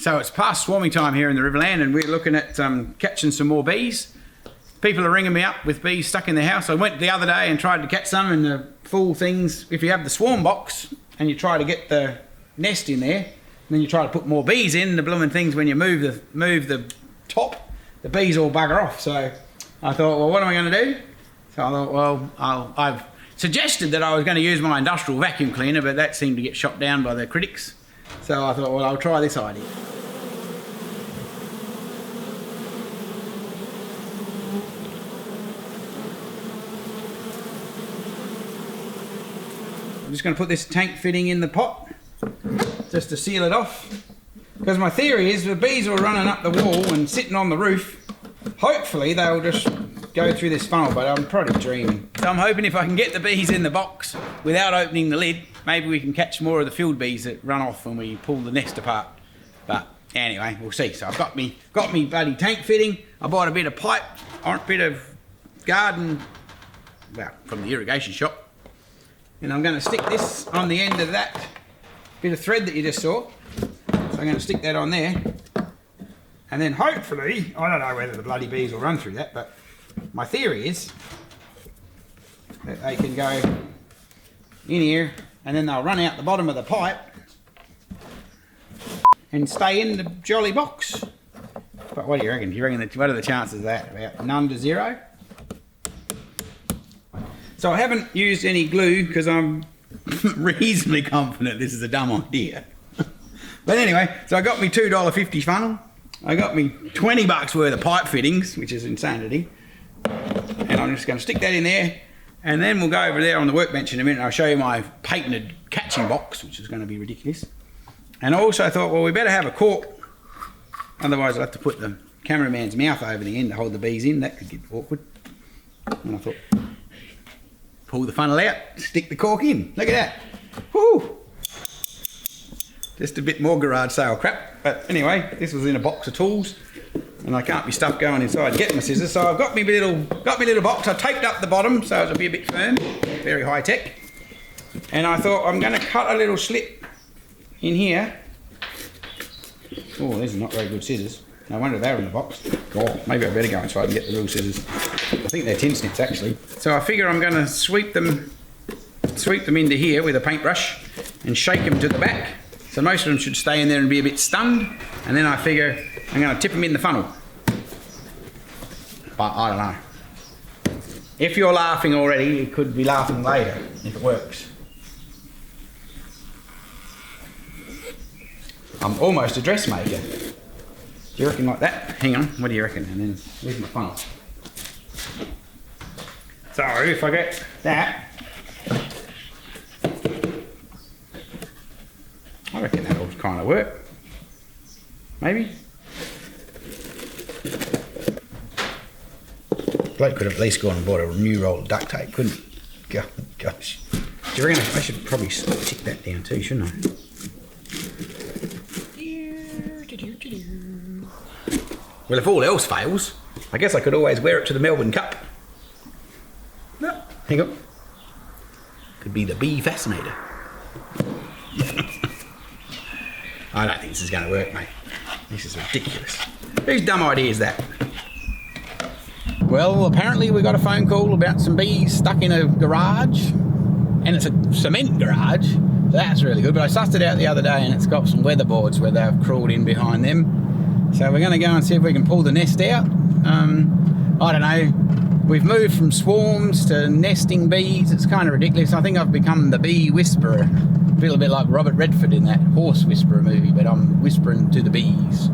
So it's past swarming time here in the Riverland, and we're looking at catching some more bees. People are ringing me up with bees stuck in their house. I went the other day and tried to catch some in the full things. If you have the swarm box and you try to get the nest in there, and then you try to put more bees in, the blooming things, when you move the top, the bees all bugger off. So I thought, well, what am I going to do? So I thought, well, I've suggested that I was going to use my industrial vacuum cleaner, but that seemed to get shot down by the critics. So I thought, well, I'll try this idea. I'm just going to put this tank fitting in the pot just to seal it off, because my theory is the bees are running up the wall and sitting on the roof. Hopefully they'll just go through this funnel, but I'm probably dreaming. So I'm hoping if I can get the bees in the box without opening the lid, maybe we can catch more of the field bees that run off when we pull the nest apart. But anyway, we'll see. So I've got me bloody tank fitting. I bought a bit of pipe, or a bit of garden, well, from the irrigation shop. And I'm going to stick this on the end of that bit of thread that you just saw. So I'm going to stick that on there. And then hopefully, I don't know whether the bloody bees will run through that, but my theory is that they can go in here and then they'll run out the bottom of the pipe and stay in the jolly box. But what do you reckon? Do you reckon what are the chances of that? About none to zero? So I haven't used any glue because I'm reasonably confident this is a dumb idea. But anyway, so I got me $2.50 funnel. I got me 20 bucks worth of pipe fittings, which is insanity. And I'm just going to stick that in there. And then we'll go over there on the workbench in a minute and I'll show you my patented catching box, which is going to be ridiculous. And I also thought, well, we better have a cork. Otherwise I'll have to put the cameraman's mouth over the end to hold the bees in. That could get awkward. And I thought, pull the funnel out, stick the cork in. Look at that. Woo! Just a bit more garage sale crap. But anyway, this was in a box of tools and I can't be stuff going inside to get my scissors. So I've got me little box. I taped up the bottom so it'll be a bit firm. Very high tech. And I thought I'm going to cut a little slit in here. Oh, these are not very good scissors. No wonder they're in the box. Oh, maybe I better go inside and get the real scissors. I think they're tin snips actually. So I figure I'm going to sweep them into here with a paintbrush and shake them to the back. So most of them should stay in there and be a bit stunned. And then I figure I'm going to tip them in the funnel. But I don't know. If you're laughing already, you could be laughing later if it works. I'm almost a dressmaker. Do you reckon like that? Hang on, what do you reckon? And then where's my funnel? So if I get that, I reckon that'll kind of work. Maybe. Bloke could have at least gone and bought a new roll of duct tape, couldn't he? Gosh. Do you reckon I should probably stick that down too, shouldn't I? Well, if all else fails, I guess I could always wear it to the Melbourne Cup. No, hang on. Could be the bee fascinator. I don't think this is going to work, mate. This is ridiculous. Whose dumb idea is that? Well, apparently we got a phone call about some bees stuck in a garage, and it's a cement garage. So that's really good, but I sussed it out the other day and it's got some weatherboards where they've crawled in behind them. So we're going to go and see if we can pull the nest out. I don't know, we've moved from swarms to nesting bees. It's kind of ridiculous. I think I've become the bee whisperer. I feel a bit like Robert Redford in that Horse Whisperer movie, but I'm whispering to the bees.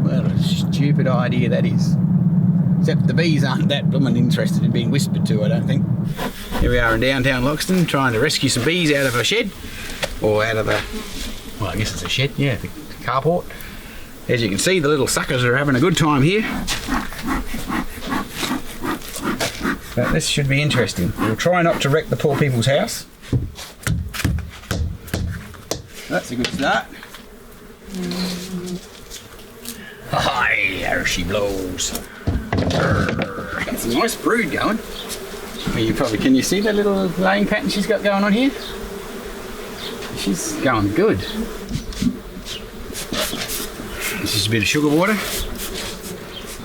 What a stupid idea that is. Except the bees aren't that blooming interested in being whispered to, I don't think. Here we are in downtown Loxton trying to rescue some bees out of a shed. Or out of the, well, I guess it's a shed, yeah, the carport. As you can see, the little suckers are having a good time here. But this should be interesting. We'll try not to wreck the poor people's house. That's a good start. Hi, there she blows. That's a nice brood going. Well, you probably, can you see the little laying pattern she's got going on here? She's going good. Just a bit of sugar water.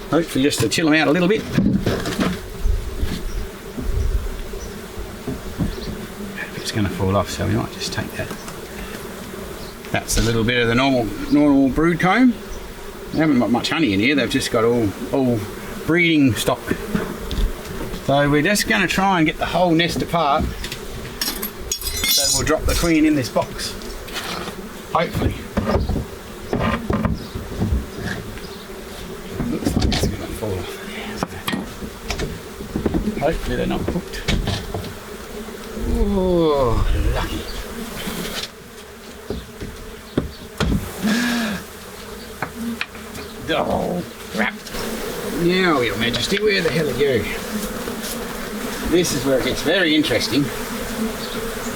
Hopefully just to chill them out a little bit. It's going to fall off, so we might just take that. That's a little bit of the normal brood comb. They haven't got much honey in here, they've just got all breeding stock. So we're just going to try and get the whole nest apart. So we'll drop the queen in this box. Hopefully. Looks like it's going to fall off. Hopefully they're not cooked. Oh, lucky. Oh, crap. Now, Your Majesty, where the hell are you? This is where it gets very interesting.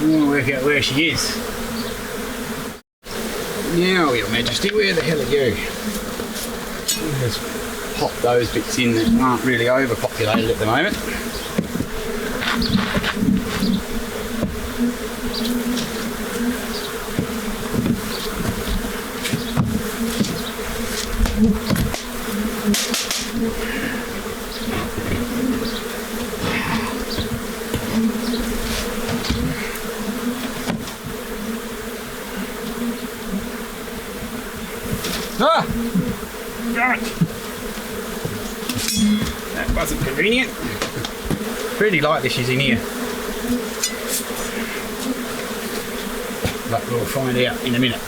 We'll work out where she is. Now, Your Majesty, where the hell are you? Let's pop those bits in that aren't really overpopulated at the moment. Ah! Damn it! That wasn't convenient. Pretty likely she's in here. But we'll find out in a minute.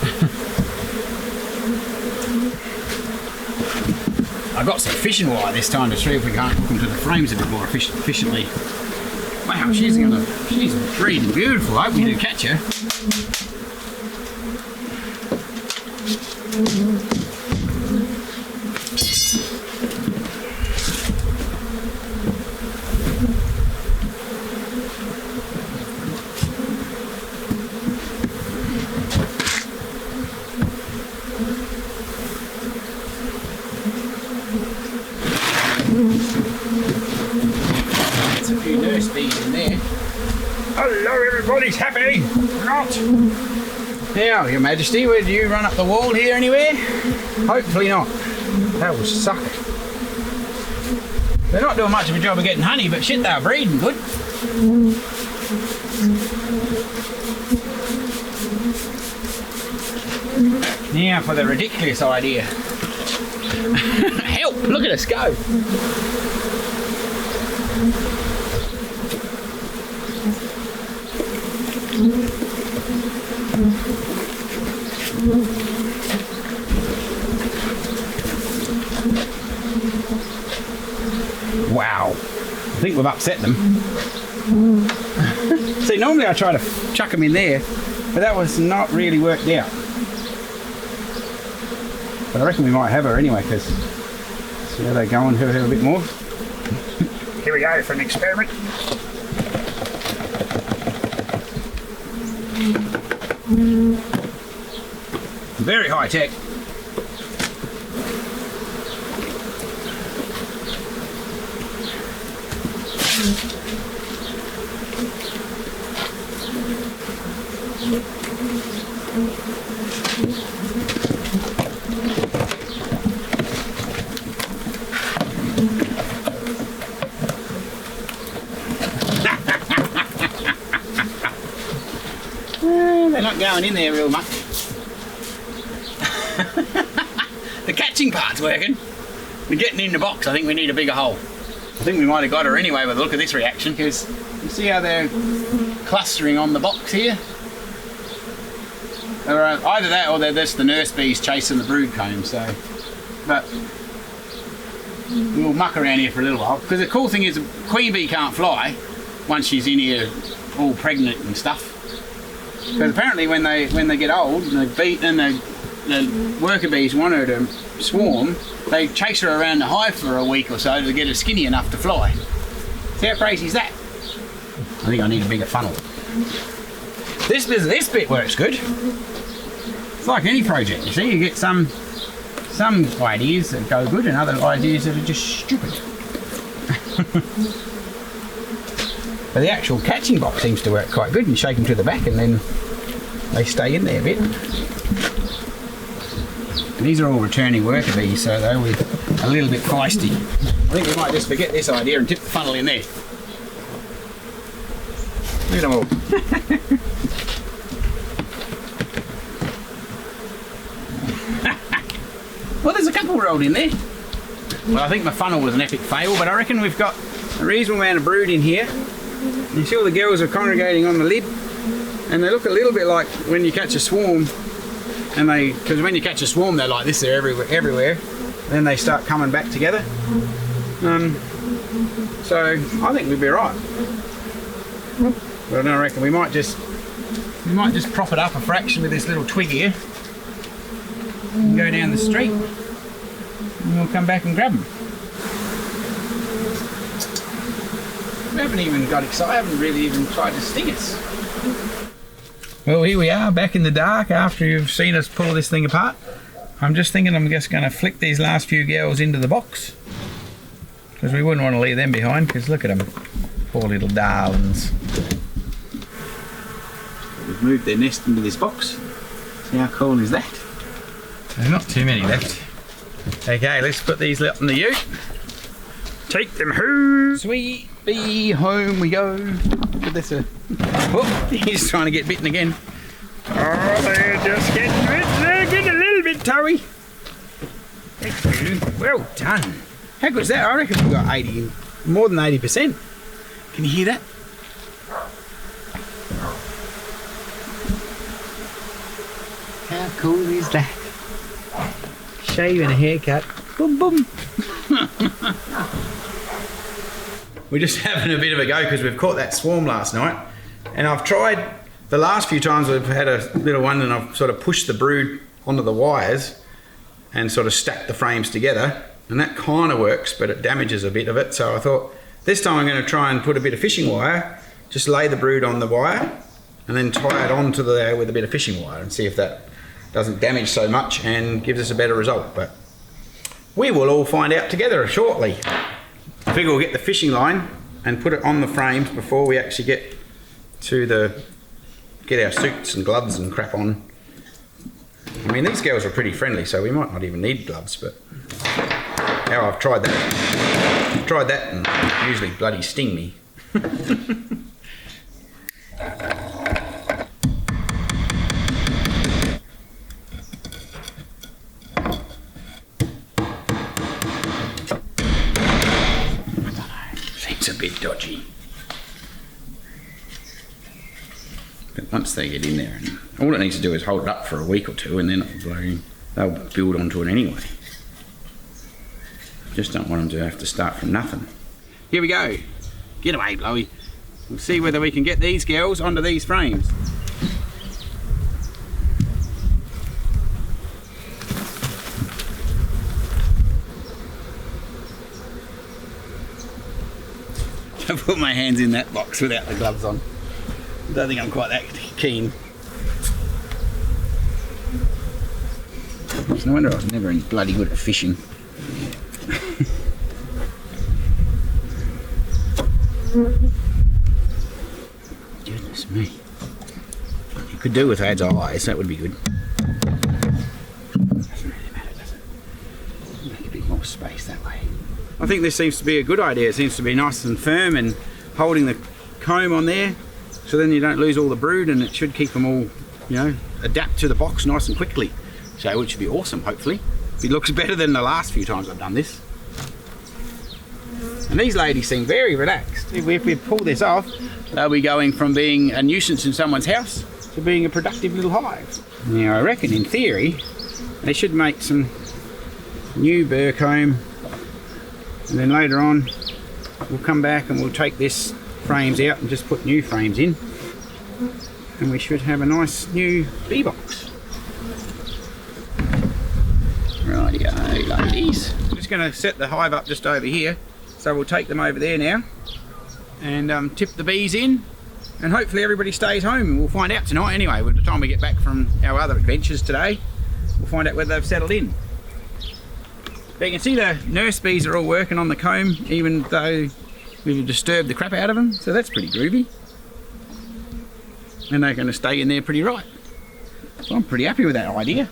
I got some fishing wire this time to see if we can't hook them to the frames a bit more efficiently. Wow, she's breeding beautiful. I hope we do catch her. There's a few nurse bees in there. Hello, everybody's happy. Not. Now, Your Majesty, would you run up the wall here anywhere? Hopefully not. That will suck. They're not doing much of a job of getting honey, but shit, they're breeding good. Now for the ridiculous idea. Help! Look at us go! Wow, I think we've upset them. See, normally I try to chuck them in there, but that was not really worked out. But I reckon we might have her anyway, because see how they go on her a bit more. Here we go for an experiment. Very high tech. They're not going in there real much. The catching part's working. We're getting in the box. I think we need a bigger hole. I think we might have got her anyway by the look of this reaction, because you see how they're clustering on the box here? Either that or they're just the nurse bees chasing the brood comb, so. But we'll muck around here for a little while, because the cool thing is the queen bee can't fly once she's in here all pregnant and stuff. Because apparently when they get old and the worker bees want her to swarm, they chase her around the hive for a week or so to get her skinny enough to fly. See how crazy is that? I think I need a bigger funnel. This bit works good. It's like any project, you see, you get some ideas that go good and other ideas that are just stupid. But the actual catching box seems to work quite good. You shake them to the back and then they stay in there a bit. These are all returning worker bees, so they'll be a little bit feisty. I think we might just forget this idea and tip the funnel in there. Look at them all. Well, there's a couple rolled in there. Well, I think my funnel was an epic fail, but I reckon we've got a reasonable amount of brood in here. You see all the girls are congregating on the lid, and they look a little bit like when you catch a swarm, and because when you catch a swarm they're like this, they're everywhere, then they start coming back together. So I think we'd be right. But I reckon we might just prop it up a fraction with this little twig here and go down the street, and we'll come back and grab them. We haven't even got excited, I haven't really even tried to sting us. Well, here we are back in the dark after you've seen us pull this thing apart. I'm just thinking I'm just going to flick these last few girls into the box, because we wouldn't want to leave them behind, because look at them, poor little darlings. We've moved their nest into this box. See how cool is that? There's not too many left. Okay, let's put these up in the ute. Take them home. Sweet bee, home we go. Give this a... Oh, he's trying to get bitten again. Oh, they're just getting bit. They're getting a little bit toey. Thank you. Well done. How good is that? I reckon we've got 80, more than 80%. Can you hear that? How cool is that? Shave and a haircut. Boom, boom. We're just having a bit of a go because we've caught that swarm last night, and I've tried the last few times we've had a little one, and I've sort of pushed the brood onto the wires and sort of stacked the frames together, and that kind of works, but it damages a bit of it. So I thought this time I'm going to try and put a bit of fishing wire, just lay the brood on the wire and then tie it onto there with a bit of fishing wire and see if that doesn't damage so much and gives us a better result. But we will all find out together shortly. I figure we'll get the fishing line and put it on the frames before we actually get to get our suits and gloves and crap on. I mean, these girls are pretty friendly, so we might not even need gloves, but how I've tried that and usually bloody sting me. Seems a bit dodgy. But once they get in there, and all it needs to do is hold it up for a week or two, and then they'll build onto it anyway. Just don't want them to have to start from nothing. Here we go. Get away, Blowy. We'll see whether we can get these girls onto these frames. I put my hands in that box without the gloves on. Don't think I'm quite that keen. No wonder I was never any bloody good at fishing. Goodness me. You could do with Ad's eyes, that would be good. Doesn't really matter, does it? Make a bit more space that way. I think this seems to be a good idea. It seems to be nice and firm and holding the comb on there, so then you don't lose all the brood, and it should keep them all, you know, adapt to the box nice and quickly. So it should be awesome, hopefully. It looks better than the last few times I've done this. And these ladies seem very relaxed. If we pull this off, they'll be going from being a nuisance in someone's house to being a productive little hive. Now I reckon in theory they should make some new burr comb, and then later on we'll come back and we'll take this frames out and just put new frames in, and we should have a nice new bee box. Rightio, ladies. I'm just going to set the hive up just over here, so we'll take them over there now and tip the bees in, and hopefully everybody stays home, and we'll find out tonight anyway. By the time we get back from our other adventures today, we'll find out whether they've settled in. But you can see the nurse bees are all working on the comb, even though we've disturbed the crap out of them, so that's pretty groovy. And they're going to stay in there pretty right. So I'm pretty happy with that idea.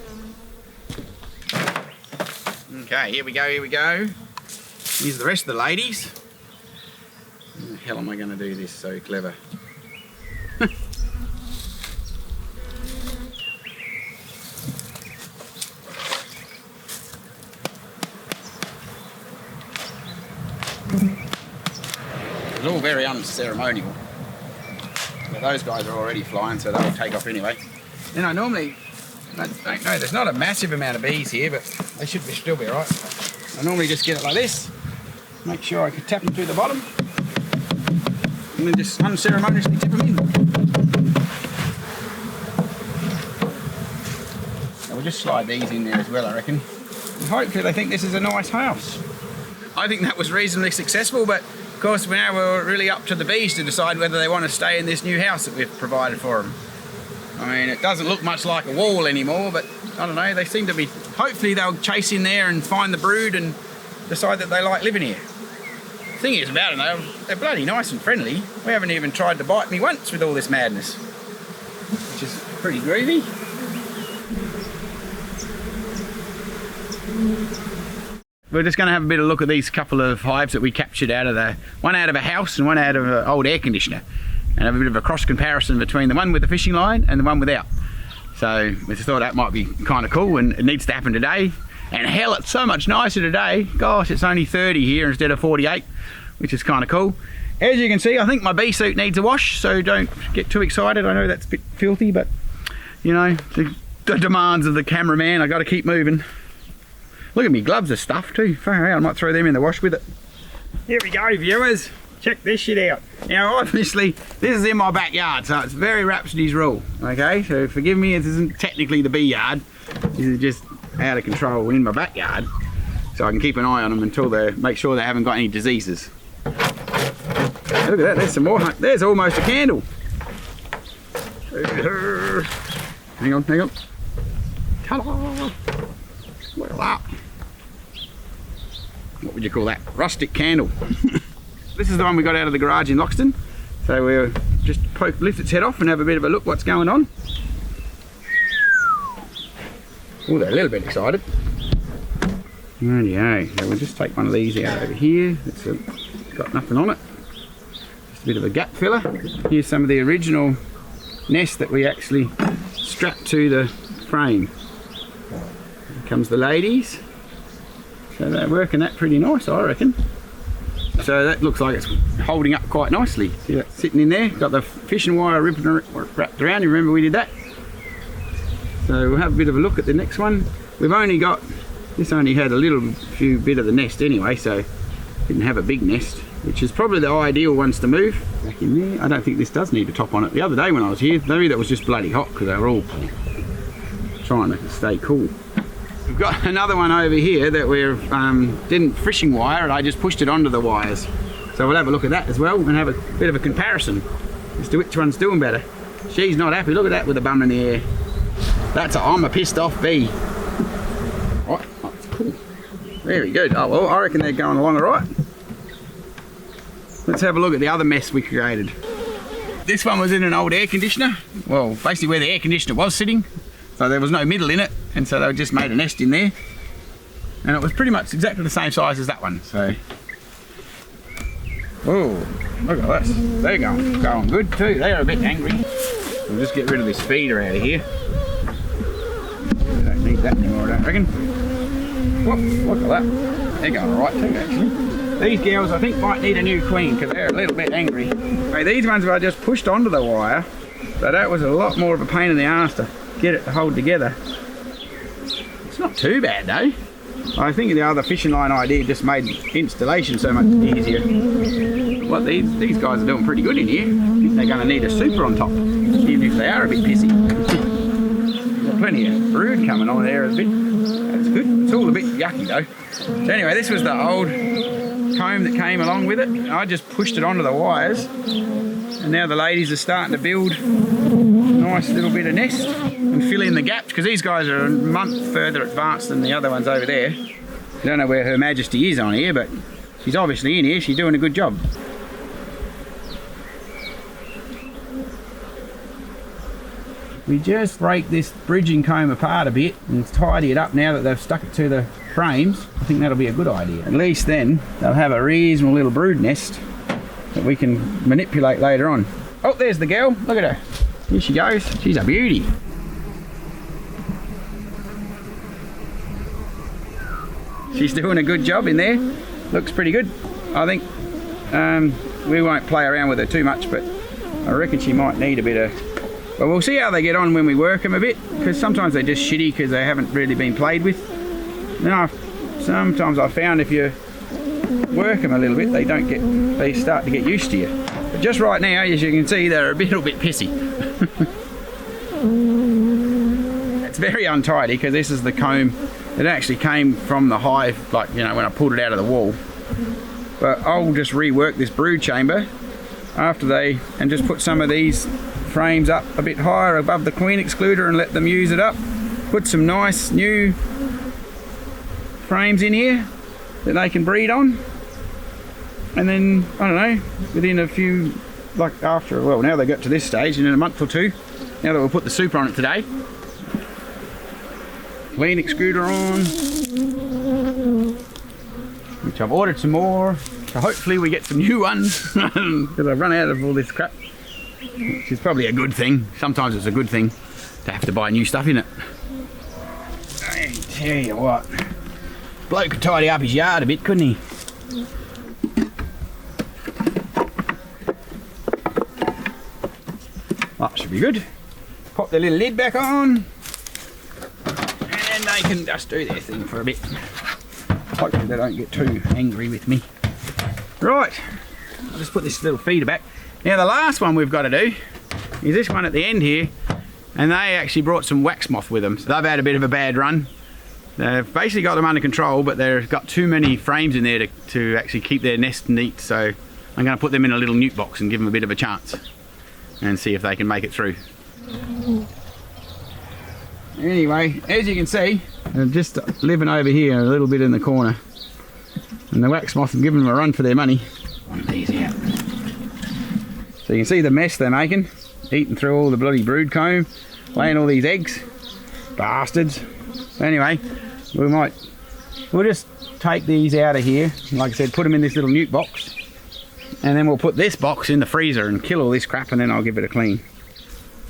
Okay, here we go, here we go. Here's the rest of the ladies. How the hell am I going to do this so clever? It's all very unceremonial. But those guys are already flying, so they'll take off anyway. You know, normally, I don't know, there's not a massive amount of bees here, but they should still be alright. I normally just get it like this, make sure I can tap them through the bottom, and then just unceremoniously tip them in. So we'll just slide these in there as well, I reckon. And hopefully they think this is a nice house. I think that was reasonably successful, but of course now we're really up to the bees to decide whether they want to stay in this new house that we've provided for them. I mean, it doesn't look much like a wall anymore, but I don't know, they seem to be, hopefully they'll chase in there and find the brood and decide that they like living here. The thing is about them though, they're bloody nice and friendly. We haven't even tried to bite me once with all this madness, which is pretty groovy. We're just going to have a bit of a look at these couple of hives that we captured out of one out of a house and one out of an old air conditioner, and have a bit of a cross comparison between the one with the fishing line and the one without. So we just thought that might be kind of cool, and it needs to happen today. And hell, it's so much nicer today. Gosh, it's only 30 here instead of 48, which is kind of cool. As you can see, I think my bee suit needs a wash, so don't get too excited. I know that's a bit filthy, but you know, the demands of the cameraman, I got to keep moving. Look at me, gloves are stuffed too. Far out, I might throw them in the wash with it. Here we go, viewers. Check this shit out. Now, obviously, this is in my backyard, so it's very Rhapsody's rule. Okay, so forgive me, this isn't technically the bee yard. This is just out of control in my backyard, so I can keep an eye on them until they make sure they haven't got any diseases. Look at that. There's some more. There's almost a candle. Hang on, hang on. Ta-da! Well, that. What would you call that? Rustic candle. This is the one we got out of the garage in Loxton. So we'll just lift its head off and have a bit of a look what's going on. Oh, they're a little bit excited. Rightio. So we'll just take one of these out over here. It's got nothing on it. Just a bit of a gap filler. Here's some of the original nest that we actually strapped to the frame. Here comes the ladies. So they're working that pretty nice, I reckon. So that looks like it's holding up quite nicely. See that sitting in there? Got the fishing wire wrapped around. You remember we did that? So we'll have a bit of a look at the next one. We've only got, this only had a few bit of the nest anyway, so didn't have a big nest, which is probably the ideal ones to move. Back in there. I don't think this does need a top on it. The other day when I was here, maybe that was just bloody hot because they were all trying to stay cool. We've got another one over here that we've didn't fishing wire, and I just pushed it onto the wires. So we'll have a look at that as well and have a bit of a comparison as to which one's doing better. She's not happy. Look at that with the bum in the air. I'm a pissed off bee. Right, that's cool. Very good. Oh well, I reckon they're going along all right. Let's have a look at the other mess we created. This one was in an old air conditioner. Well, basically where the air conditioner was sitting. So there was no middle in it, and so they just made a nest in there. And it was pretty much exactly the same size as that one, so. Oh, look at this. They're going good too. They're a bit angry. We'll just get rid of this feeder out of here. We don't need that anymore, I don't reckon. Whoop, look at that. They're going alright too, actually. These girls, I think, might need a new queen because they're a little bit angry. Hey, these ones I just pushed onto the wire, so that was a lot more of a pain in the arse to get it to hold together. It's not too bad though. I think the other fishing line idea just made installation so much easier. Well, these guys are doing pretty good in here. I think they're going to need a super on top, even if they are a bit pissy. Got plenty of brood coming on there a bit. That's good. It's all a bit yucky though. So anyway, this was the old comb that came along with it. I just pushed it onto the wires, and now the ladies are starting to build a nice little bit of nest and fill in the gaps, because these guys are a month further advanced than the other ones over there. I don't know where Her Majesty is on here, but she's obviously in here. She's doing a good job. we just break this bridging comb apart a bit and tidy it up now that they've stuck it to the frames, I think that'll be a good idea. At least then they'll have a reasonable little brood nest that we can manipulate later on. Oh, there's the girl. Look at her. Here she goes. She's a beauty. She's doing a good job in there. Looks pretty good, I think. We won't play around with her too much, but I reckon she might need a bit of... But we'll see how they get on when we work them a bit, because sometimes they're just shitty because they haven't really been played with. Now, sometimes I've found if you work them a little bit, they start to get used to you. But just right now, as you can see, they're a little bit pissy. It's very untidy because this is the comb. It actually came from the hive, like, you know, when I pulled it out of the wall. But I'll just rework this brood chamber and just put some of these frames up a bit higher above the queen excluder and let them use it up. Put some nice new frames in here that they can breed on, and then I don't know, within a few, like after, well, now they got to this stage, and in a month or two, now that we'll put the super on it today, queen excluder on, which I've ordered some more, so hopefully we get some new ones because I've run out of all this crap, which is probably a good thing. Sometimes it's a good thing to have to buy new stuff in it. I tell you what, bloke could tidy up his yard a bit, couldn't he? That should be good. Pop the little lid back on, and they can just do their thing for a bit. Hopefully they don't get too angry with me. Right, I'll just put this little feeder back. Now the last one we've got to do is this one at the end here, and they actually brought some wax moth with them. So they've had a bit of a bad run. They've basically got them under control, but they've got too many frames in there to actually keep their nest neat, so I'm going to put them in a little newt box and give them a bit of a chance and see if they can make it through. Anyway, as you can see, they're just living over here a little bit in the corner, and the wax moth have given them a run for their money. One these out. So you can see the mess they're making, eating through all the bloody brood comb, laying all these eggs. Bastards. Anyway, we'll just take these out of here, like I said, put them in this little newt box, and then we'll put this box in the freezer and kill all this crap, and then I'll give it a clean.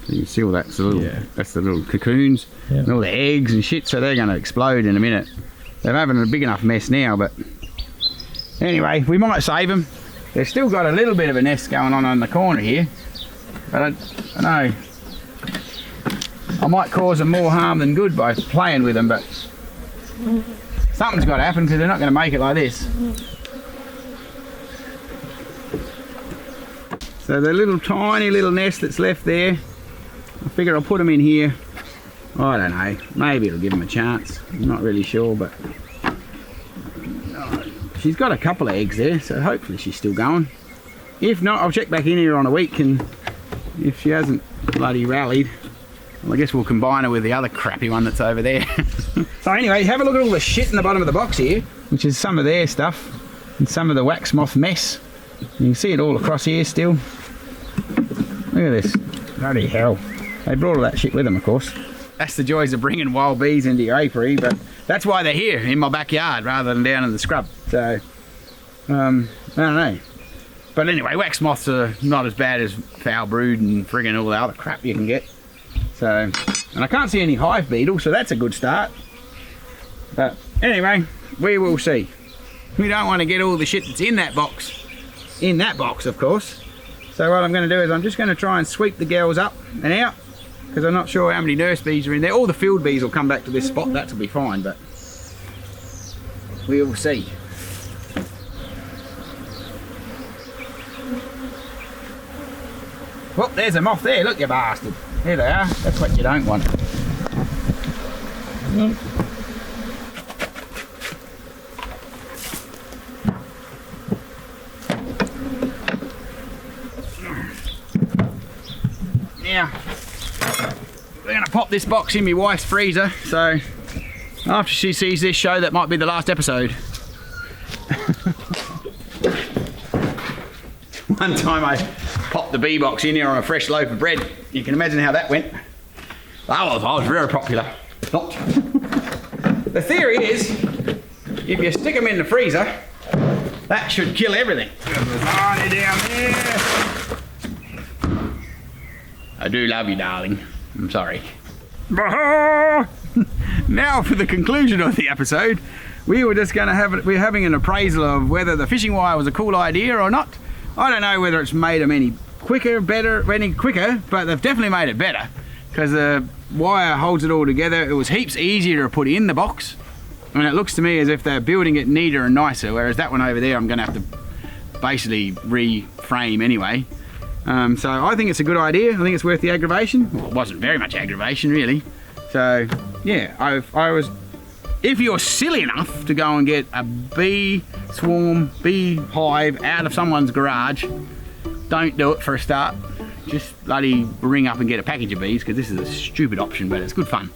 So you can see all that's the little, that's the little cocoons, and all the eggs and shit, so they're going to explode in a minute. They're having a big enough mess now, but anyway, we might save them. They've still got a little bit of a nest going on the corner here, but I don't know. I might cause them more harm than good by playing with them, but something's got to happen because they're not going to make it like this. So the little tiny little nest that's left there, I figure I'll put them in here. I don't know, maybe it'll give them a chance. I'm not really sure, but she's got a couple of eggs there, so hopefully she's still going. If not, I'll check back in here on a week, and if she hasn't bloody rallied, well, I guess we'll combine her with the other crappy one that's over there. So anyway, have a look at all the shit in the bottom of the box here, which is some of their stuff and some of the wax moth mess. You can see it all across here still. Look at this. Bloody hell. They brought all that shit with them, of course. That's the joys of bringing wild bees into your apiary, but that's why they're here in my backyard rather than down in the scrub. So, I don't know. But anyway, wax moths are not as bad as foul brood and friggin' all the other crap you can get. So, and I can't see any hive beetles, so that's a good start. But anyway, we will see. We don't want to get all the shit that's in that box, of course. So what I'm going to do is I'm just going to try and sweep the girls up and out, because I'm not sure how many nurse bees are in there. All the field bees will come back to this spot, that'll be fine, but we will see. Well, there's a moth there, look you bastard. There they are, that's what you don't want. Now, we're going to pop this box in my wife's freezer, so after she sees this show, that might be the last episode. One time I popped the bee box in here on a fresh loaf of bread. You can imagine how that went. I was very popular. Not. The theory is, if you stick them in the freezer, that should kill everything. There's honey down there. I do love you, darling. I'm sorry. Now for the conclusion of the episode. We were just going to we're having an appraisal of whether the fishing wire was a cool idea or not. I don't know whether it's made them any quicker, but they've definitely made it better because the wire holds it all together. It was heaps easier to put in the box, and it looks to me as if they're building it neater and nicer, whereas that one over there I'm going to have to basically reframe anyway. So I think it's a good idea. I think it's worth the aggravation. Well, it wasn't very much aggravation really. So yeah, if you're silly enough to go and get a bee hive out of someone's garage, don't do it for a start. Just bloody ring up and get a package of bees, because this is a stupid option, but it's good fun.